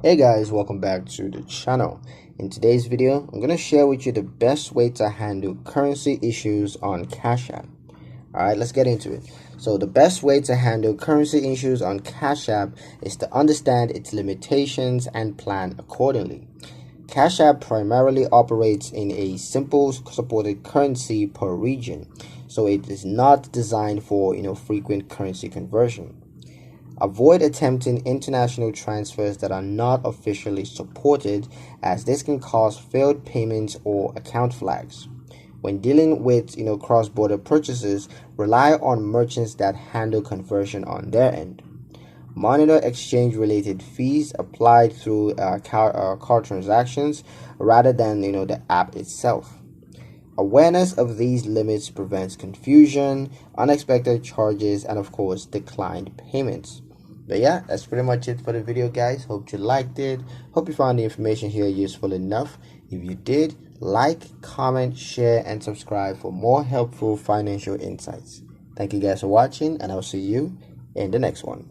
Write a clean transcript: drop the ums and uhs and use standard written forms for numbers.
Hey guys, welcome back to the channel. In today's video, I'm going to share with you the best way to handle currency issues on Cash App. Alright, let's get into it. So the best way to handle currency issues on Cash App is to understand its limitations and plan accordingly. Cash App primarily operates in a simple supported currency per region, so it is not designed for frequent currency conversion. Avoid attempting international transfers that are not officially supported, as this can cause failed payments or account flags. When dealing with cross-border purchases, rely on merchants that handle conversion on their end. Monitor exchange-related fees applied through card transactions rather than the app itself. Awareness of these limits prevents confusion, unexpected charges, and of course declined payments. But yeah, that's pretty much it for the video, guys. Hope you liked it. Hope you found the information here useful enough. If you did, like, comment, share, and subscribe for more helpful financial insights. Thank you guys for watching, and I'll see you in the next one.